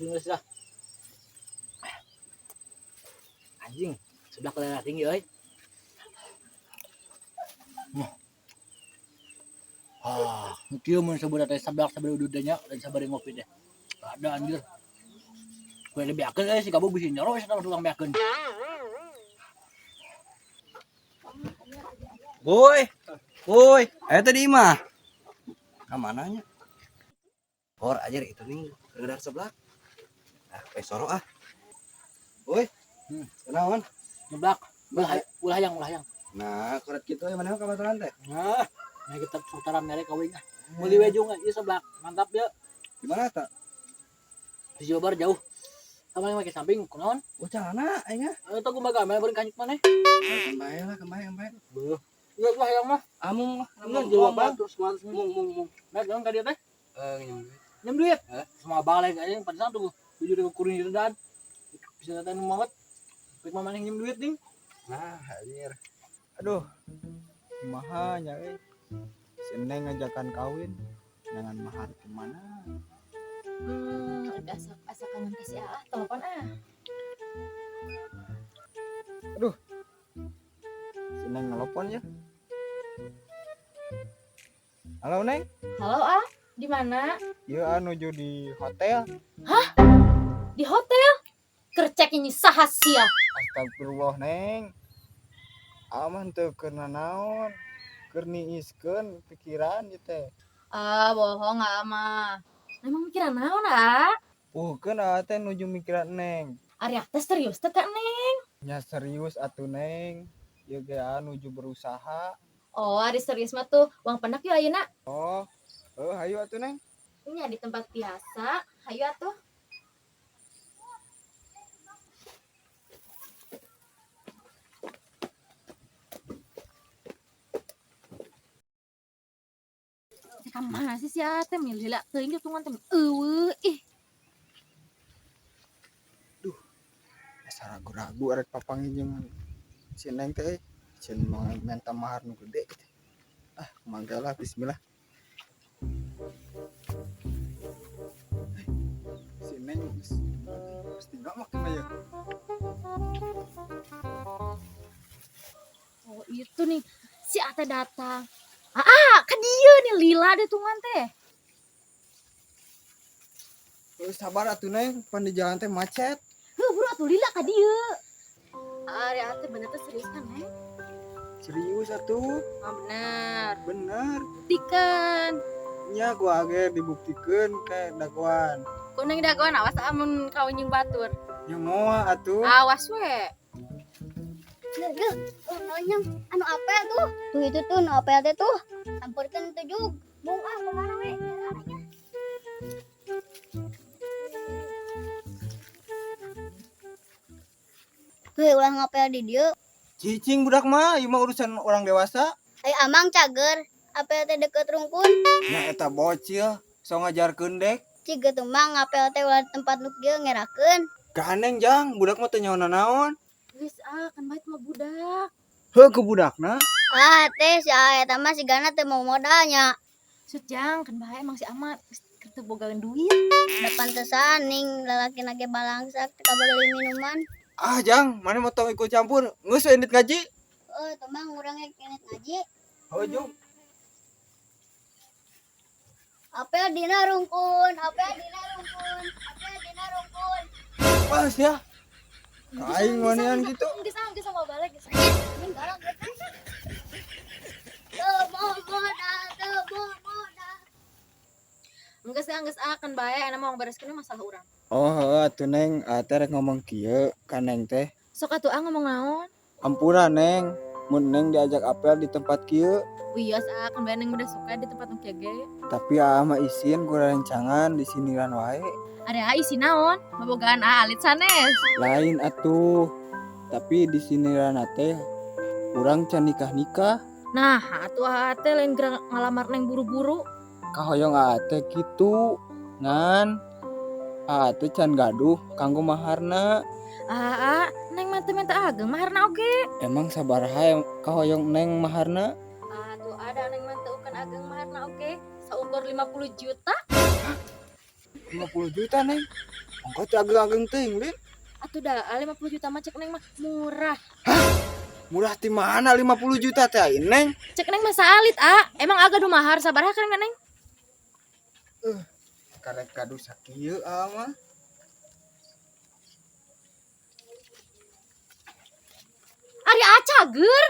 Inggris lah. Anjing, sebelah kelera tinggi euy. Kieu mun sabeureut teh sablak sabari ududnya dan sabari ngopi deh. Ada anjir. Kue lebih akeun si kabu bisi nyoro eta tukang beakeun. Woi, woi, tadi mah. Ka mananya? Hor aja itu nih, gedar sebelah. Soro ah. Woi, kenaon? Nyeblak, ulah yang. Nah, korek kitu mana ka baturan teh? Nah, kita putaran mere kawin. Meuli we jeung ieu seblak. Mantap ya. Di mana ta? Di Jawa Barat jauh. Sama yang make samping kunaon? Calana aing ah. Eta kumaha gamel beureun kanjik maneh. Kembali. Beuh. Ieu lah yang mah. Amung mah, Jawa Barat terus mung. Nah, jangan ka dieu teh. Nyem duit. Semua balik aja padahal tuh 7.000 kuring redaan. Bisa datang banget. Pik mah maneh nyem duit ning. Nah, anjir. Aduh, mahanya si Neng ngajakan kawin dengan mahar kemana? Asa kangen kasih telepon Aduh, si Neng ngelepon ya. Halo Neng, Halo di mana? ya nuju di hotel. Di hotel? Kercek ini sahasia. Astagfirullah Neng, aman tuh kena naon, kerniiskeun pikiran gitu. Bohong mah. Emang mikiran naon Bukan teh nuju mikiran Neng. Ari teh serius teh Kak Neng. Ya serius atuh Neng, ya ga nuju berusaha. Oh, ari serius mah tuh uang pendak yuk ayeuna. Oh, hayu atuh Neng. Nya di tempat biasa. Hayu atuh. Kamana sih si teh milila teuing tungan teh ih. Asa ragu-ragu arek papangi jeung si Neng teh cen minta mahar nu gede gitu. Manggalah bismillah. Si Neng mesti enggak makin aja. Oh, itu nih si Ate datang. Kan dia nih lila deh tungan teh. Sabar atuh Neng, pan di jalan teh macet. Buru atuh lila ka dieu. Ari Ate bener teh serius kan, Neng? Serius atuh. Bener. Bener. Buktikan. Nya gua age dibuktikan ke dakwaan. Kuning dagoan awas amun kawin jeung batur. Nya moal atuh. Awas we. Nonyong anu apel tuh itu tuh nu apel teh tuh sampurkeun tuh jug mung kemana we ulah ngapel di dieu Cicing budak mah, ieu mah urusan orang dewasa. amang cager apel teh deket rungkun Nya eta bocil, so ngajarkeun dek. ciga tuh mah ngapel teh ulah tempat nu kieu ngerakeun Ganeng jang, budak mah teu nyaona naon. Wis kan bait mah budak. Heuh ke budakna. teh si eta mah si gana teh mau modalnya Sut jang kan bae emang si Amat keur bogaeun duit. da pantesan ning lalaki nage balangsak teh kabeli minuman Jang, mana mau tong ikut campur? Geus endit ngaji. teu mah urang kenit ngaji Jung. apel dina rungkun Pas ya. Aing manian gitu. Geus sama balik geus. Ini galak ya kan? Geus kan bae ana mau bereskeun masalah urang. Atuh Neng, teh rek ngomong kieu ka Neng teh. Sok atuh ngomong naon? Ampura Neng, mun Neng diajak apel di tempat kieu, Wios kan bae neng udah suka di tempat nu kieu ge. tapi mah isin gua rencangan di siniran wae. Ada isi naon? Bobogaan alit sanes. Lain atuh. Tapi di siniran teh urang can nikah. Nah, atuh teh lain gerak ngalamar neng buru-buru. Kahoyong teh kitu. Ngan teh can gaduh kanggo maharna. Neng minta ageng maharna oge. Emang sabaraha kahoyong Neng maharna? Tuh ada neng minta ukan ageng maharna oge. Saukur 50 juta. 50 juta Neng. Engkau teh ageng-ageng teuing, Din. Atuh dah 50 juta mah cek neng mah murah. Murah ti mana 50 juta teh aing, Neng? Cek neng mah saalit emang agak du mahar sabaraha kan neng? Karek kadu sakieu mah. Ari acager.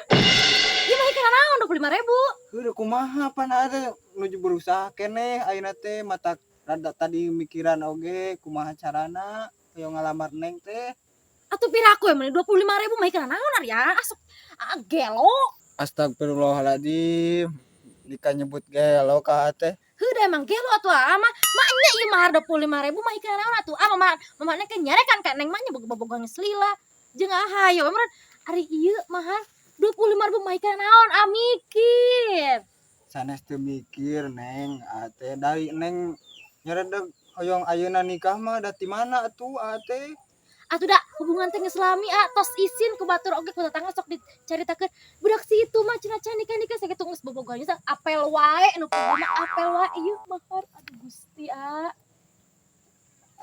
Ieu mah kana naon 25.000. Heuh kumaha pan ada nuju berusaha keneh ayeuna teh mata rada tadi mikiran oge kumaha carana hoyong ngalamar Neng teh. Atuh piraku emang 25.000 mah kana naon ari asok gelo. Astagfirullahaladzim. Dika nyebut gelo ka teh. Heuh emang gelo atuh mah nya ieu mahar 25.000 mah kana naon atuh mama neng nyarekan ka neng mah nya boga-boga geus lila. Jeung hayo emang ari ieu mahar 25.000 mah kana naon mikir. Sanes teu mikir Neng, teh dari Neng nyeredeg hoyong ayeuna nikah mah da ti mana atuh teh? Atuh dah hubungan teh geus lami tos isin ku batur oge ku tetangga sok dicaritakeun budak situ mah cenah can nikah sakitu geus bobogohan nya apel wae nu kudu apel wae ieu mahar aduh Gusti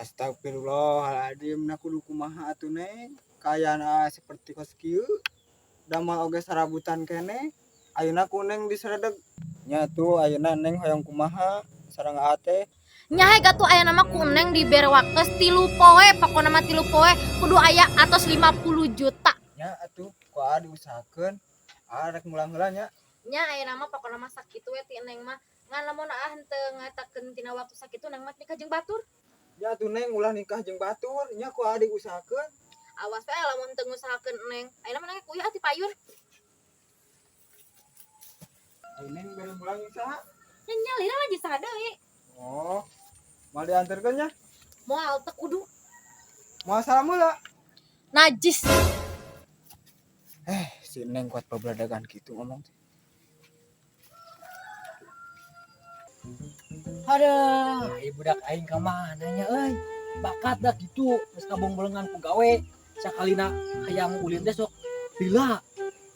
Astagfirullahaladzim, na kudu kumaha atuh Neng? Kayana seperti kos kieu. Da mah oge sarabutan keneh. Ayeuna ku Neng diseredeg. Nya tuh ayeuna Neng hoyong kumaha sareng teh? nyahe gatuh aya nama kuneng di berwakes 3 poe pokona mah 3 poe kudu aya atos 50 juta Nya atuh ku diusahakeun rek mulang heula nya. nya aya nama pokona mah sakitu we ti neng mah ngan lamun henteu ngatakeun tina waktu sakitu neng mah nikah jeung batur. Ya atuh Neng ulah nikah jeung batur nya ku diusahakeun. Awas we lamun teu ngusahakeun neng ayeuna mah neng kuliah ti payun. Neng bere mulang saha? Nya nyalira lagi saha deui. Oh, mau diantarkan ya? Moal teu kudu Mau salam heula. najis. Si Neng kuat pabeladagan gitu ngomong. Aduh, budak aing ka mana nya euy. Bakat dah kitu, geus kabong-bolongan ku gawe. Sakalina hayang ulin teh sok lila.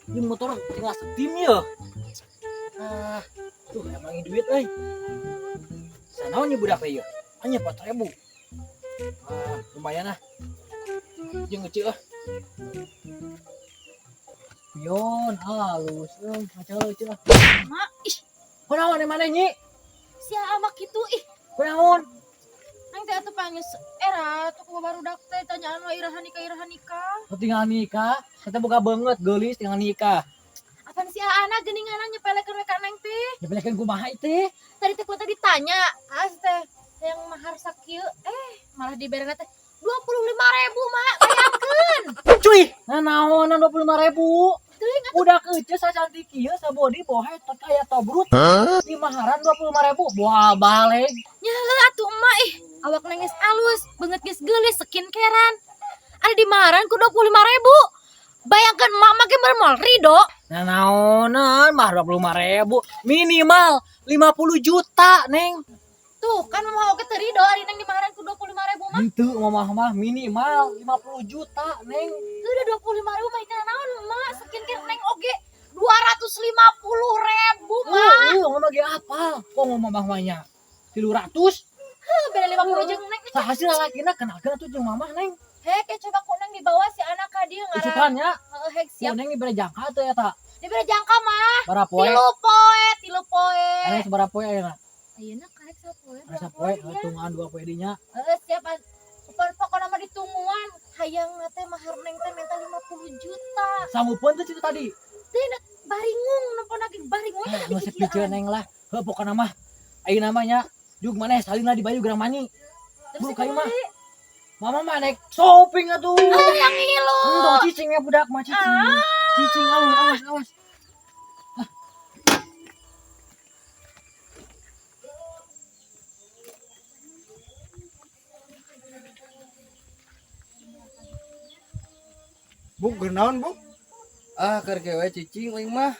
Ini motor tinggal setim ya. Tuh emang duit euy. Sanaon nya budak ieu? Hanya 4.000. Lumayan lah. Jeung ngecil Pion halus euy, macam Mak ih kunaon mana nyi? sia ama kitu ih. Kunaon? Nang teh atuh panggil era tuh ku barudak teh tanyaan we iraha nikah. Tinggal nikah, kita boga banget geulis tinggal nikah. Apaan si anak geuninganan nyepelekeun we ka neng teh. Nyepelekeun kumaha teh? Tadi teh tadi ditanya, teh yang mahar sakieu malah diberena teh 25.000 mah bayangkeun. Cuy, naonan 25.000. Udah kece sacantik ieu sabodi bohe tot aya tobrut. Di maharan 25.000. Wah, balik. Nya atuh emak awak neng geus alus, beungeut geus geulis skincarean. Ada di maharan ku 25.000. Bayangkeun emak mah ge mall ridho. Naonan mah 25.000. Minimal 50 juta, Neng. Tuh kan mah oge teu ridho ari neng di maharan ku 25.000 mah. Itu mah minimal 50 juta, Neng. Tuh udah 25.000 mah kana naon emak skincare neng oge 250.000 mah. Ngomong ge apa? Kok ngomong mahnya 300? Beda 50 jeung neng. Sahasil lalakina kenalkeun atuh jeung mamah, Neng. Hek coba ku neng dibawa si anak ka dieu ngaran. Isukannya. Hek siap. Neng dibere jangka atuh eta. Dibere jangka mah. Berapa poe? 3 poe. Aya sabaraha poe ayeuna? Ayeuna karek sapoe. Asa poe, hitungan 2 poe dinya. Siap. Pokokna mah ditungguan. Hayang teh mahar neng teh minta 50 juta. Samupeun teh citu tadi. Teh baringung nepon lagi baringung teh Geus piceun Neng lah. Heuh pokona mah ayeuna mah nya jug maneh salina di Bayu Gerang Mani. Bu kayu mah. Mama mah naik shopping atuh. Yang ngilu. Dong cicing ya budak mah cicing. Cicing awas. Bu, gernaon Bu? Keur kewe cicing uing mah.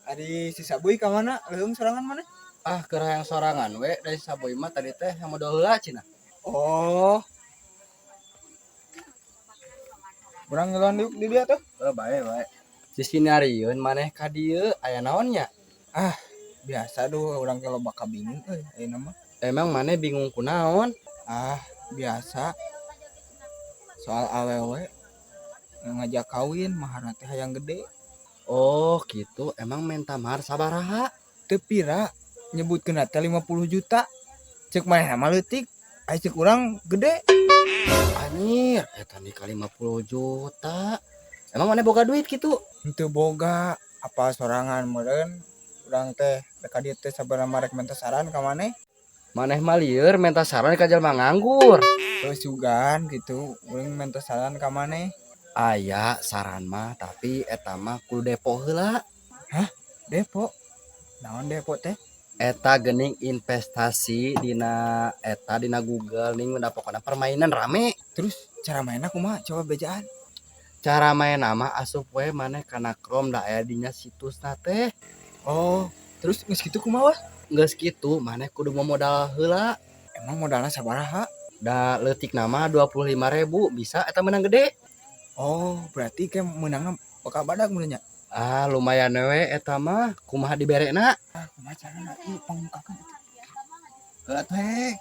Adi si Sabuy ka mana? Leung sorangan mana? Keur hayang sorangan we dari Saboy mah tadi teh yang modal heula cenah. Oh. Urang ngeluan di dia tuh. Bae. Sisinarieun maneh ka dieu aya naon nya? Biasa duh urang ke loba kabingung euy ayeuna mah. Emang maneh bingung kunaon? Biasa soal awewe ngajak kawin mahar teh hayang gede. Oh gitu, emang minta mahar sabaraha? Teu pira nyebutkeun teh 50 juta. Cek manehna mah leutik, aya cek urang gede. Anjir, eta nikah 50 juta. Emang mana boga duit gitu? Henteu boga, apa sorangan meureun urang teh da dieu teh sabaraha rek minta saran ka maneh. Maneh mah lieur minta saran ka jelema nganggur. Terus sugan gitu, urang minta saran ka maneh. Aya saran mah, tapi eta mah kudu depo heula. Depo. Naon depo teh? Eta geuning investasi dina Google ning da pokona permainan rame. Terus cara mainna kumaha? Coba bejaan. Cara main nama asup we maneh kana Chrome da aya dinya situsna teh. Oh, terus geus kitu kumaha? Geus kitu maneh kudu modal heula. Emang modalna sabaraha? Da leutik nama 25.000 bisa eta menang gede. Oh, berarti ke menangna bakal badag mun nya. Ah lumayan we eta mah kumaha diberena. Kumaha carana ieu pangmukakeun. Heula teh.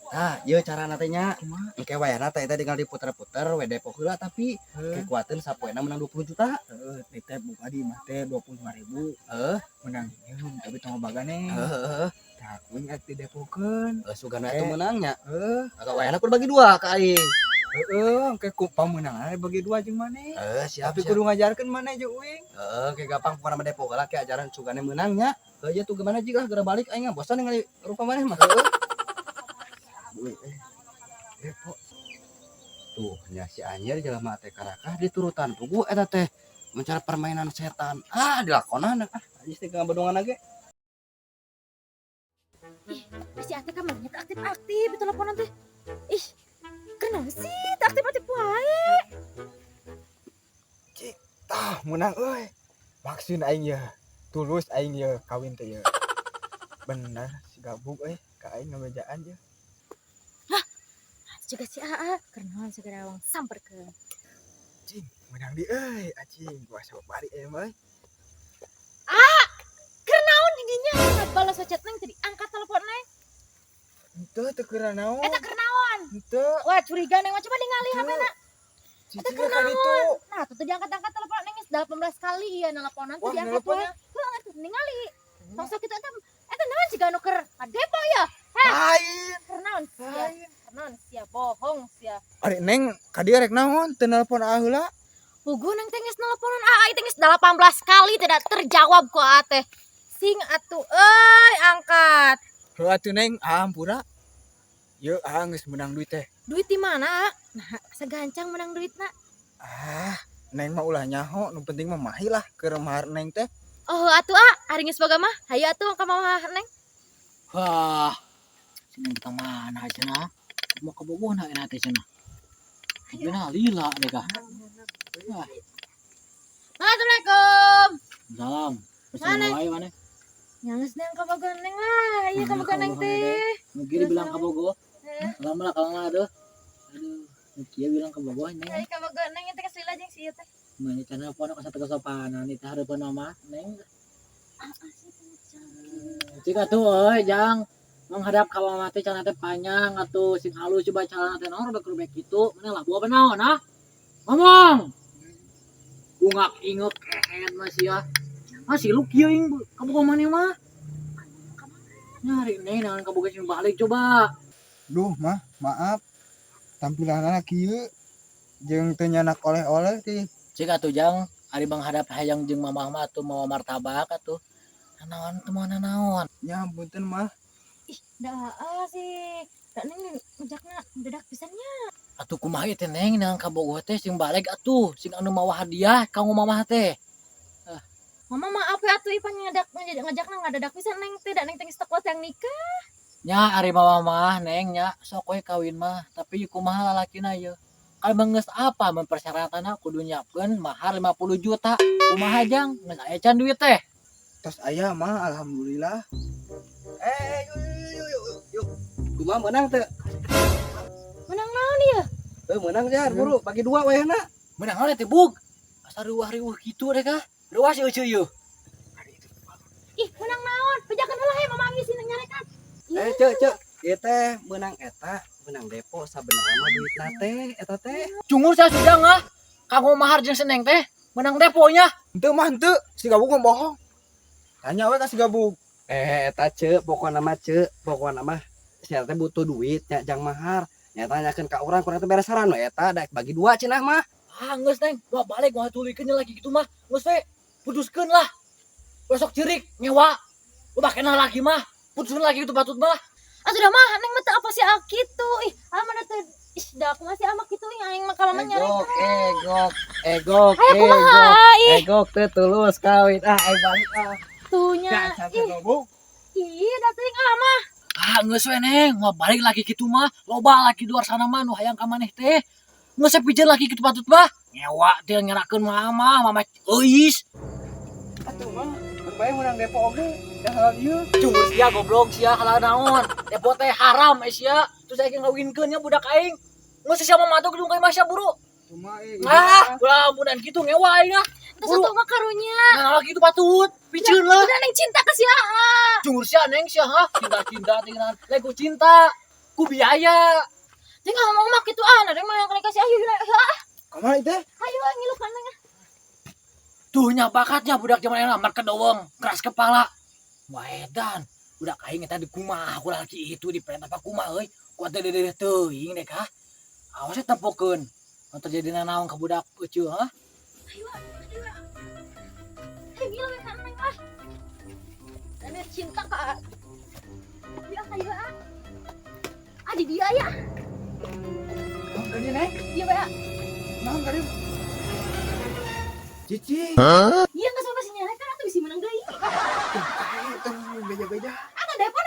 Ah ieu carana teh nya. Kumaha? Engke wayahna teh eta tinggal diputer-puter we depo heula tapi kekuatan sapoena menang 20 juta. Heeh, teh buka di mah teh 25.000. Menang nyeun tapi tong bagane. Heeh. Tah kuing rek didepokeun. Sugana eta menangnya. Heeh, Agak wayahna kudu bagi dua ka aing. engke ku pamenangan bagi dua jeung maneh. Siap Tapi siap. kudu ngajarkeun maneh jeung uing. Kayak gampang pokoknya mah depo heula ke ajaran sugane menangnya. Aja tuh gimana jika gara balik aing mah bosan ningali rupa maneh mah. Depo. Tuh nya si anjir jelema teh karakah diturutan pugu eta teh mencari permainan setan. Dilakonan anjing teh ngabadongan ge. Si Ate kan banyak aktif-aktif di teleponan teh. Ih, kenapa sih tak aktif-aktif wae? Tah menang euy. Maksud aing ya. Tulus aing ya kawin teh ya. Bener si gabung euy ka aing ngabejaan ya. Juga si AA, karena segera awang samperkeun. Cing, menang di euy, anjing gua sok bari euy. Kernaon didinya balas chat neng tadi angkat telepon neng. Henteu teu keura naon. Eta kernaon? Henteu. Wah curiga neng mah coba ningali HP-na. Cicing ka ditu. Nah, tuh diangkat-angkat telepon neng geus 18 kali ya nelponan tuh Wah, diangkat wae. nelponnya. Heeh, tuh ningali. Tong sok kitu eta naon siga anu keur depo ya? Lain. Kernaon sia? Kernaon sia bohong sia. Ari neng ka dieu rek naon teu nelpon heula. Pugu neng teh geus nelponan AA teh geus 18 kali tidak terjawab ku AA teh. Sing atuh euy angkat. Heuh atuh neng ampura. Yeuh geus menang duit teh. Duit di mana? Nah, segancang menang duitna. Neng mah ulah nyaho, nu penting mah mahir lah keur mahar neng teh. Oh, atuh ari geus boga mah. Hayu atuh ka mah neng. Wah, sini kita mana aja nah? Mau ke Bogor nak nanti sana. Gimana lila deh kah? Assalamualaikum. Salam. Mana? Mana? Nyangis neng ka boga neng lah. Iya ka boga neng teh. Mungkin bilang ke Bogor. Lama lah kalau ada. Aduh, dia bilang ke Bogor neng. Hai ka boga neng teh keslila jeung si ieu teh. Mana cara pono ka satu kesopanan itu harapan nama neng. Jika tuh, jang menghadap kawan mati cara teh panjang atau sing halus coba cara teh naon rada kerubek kitu, mana lah buah benaon ah? Ngomong. Ungak ingek kehen masih ya. Masih lu kieu ing kamu ka mana mah? Nyari neng naon kaboga sing balik coba. Duh mah, maaf. Tampilanna kieu jeung teu nyanak oleh-oleh teh. Cik atuh jang ari menghadap hayang jeung mamah mah atuh mawa martabak atuh. Naon teu moal naon. Nya punten mah. Ih, dah sih. Da neng ngejakna mendadak pisannya. Atuh kumaha ieu teh neng nang ka Bogor teh sing balik atuh sing anu mawa hadiah kanggo mamah teh. Mama maaf ya atuh ipan ngajakna ngadadak pisan neng teh da neng teh geus teu kuat yang nikah. Nya ari mamah mah neng nya sok we kawin mah tapi kumaha lalakina ieu. Kalau beungeus apa mun persyaratanna kudu nyiapkeun mahar 50 juta. Kumaha jang geus aya can duit teh. Tos aya mah alhamdulillah. Yuk. Kumaha menang teh? Menang naon ieu? Menang jar buru bagi dua wayahna. Menang teh bug. Asa riuh-riuh kitu deh kah? Riuh sih eueuh yeuh. Ih, menang naon? Pejakeun heula he mama geus nyarekan. Cek. Ieu teh menang eta menang depo sabenerna mah duit nate eta teh. Cungur saya sudah ngah. Kanggo mahar jeung seneng teh menang deponya. Henteu mah henteu, si Gabug mah bohong. Tanya we ka si Gabug. Eta ce pokokna mah sia teh butuh duit nya jang mahar. Nya tanyakeun ka urang kurang teh beres saran we eta daek bagi dua cenah mah. Ah geus neng, gua balik gua tulikeun lagi gitu mah. Geus we putuskeun lah. Besok cirik nyewa. Lu bakena lagi mah. Putuskeun lagi itu batut mah. Atuh dah mah neng mah teu apa sih kitu. Ih, mana teu dah aku masih ama kitu aing mah kalau nyari. Egok teh tulus kawin balik Tuhnya. Si Gabug. Iya, da teuing ama. Ah geus we neng, mau balik lagi gitu mah. Loba lagi di luar sana mah nu hayang ka maneh teh. Geus pijeun lagi kitu batut mah. Nyewa teh nyerakeun mama euis. Atuh mah, bae menang depo oge. Da halal ieu. Cungur sia goblok sia halal naon. Depo teh haram sia. Terus aing ngawinkeun nya budak aing. Geus sia mah matuk dungkai masya buru. Cuma Ulah mudan kitu ngewa aing ah. Terus atuh mah karunya. Nah lagi itu batut. Pijeun lah. Udah neng cinta ke sia. Cungur sia neng sia ha. Cinta tinggal lego cinta. Ku biaya. Tinggal ngomong mah kitu neng mah yang kali kasih ayo Kamana teh? ayo ngilu kan neng. Tuhnya bakatnya budak zaman enak mar kedoweng, keras kepala. Waedan, budak aing eta di kumaha ulah laki itu di perintah apa kumaha euy. Ku teh dedeh teuing deh kah. Awas tempokeun. Mun terjadi naon ka budak euceu ha. Ayo ngilu kan neng ah. Dan cinta ka. Ya ayo di dia ya. Naon tadi nek? Iya ba. Naon tadi? Cici. Iya enggak sampai sini kan atuh bisa menang deui. Itu beja-beja. Atuh depo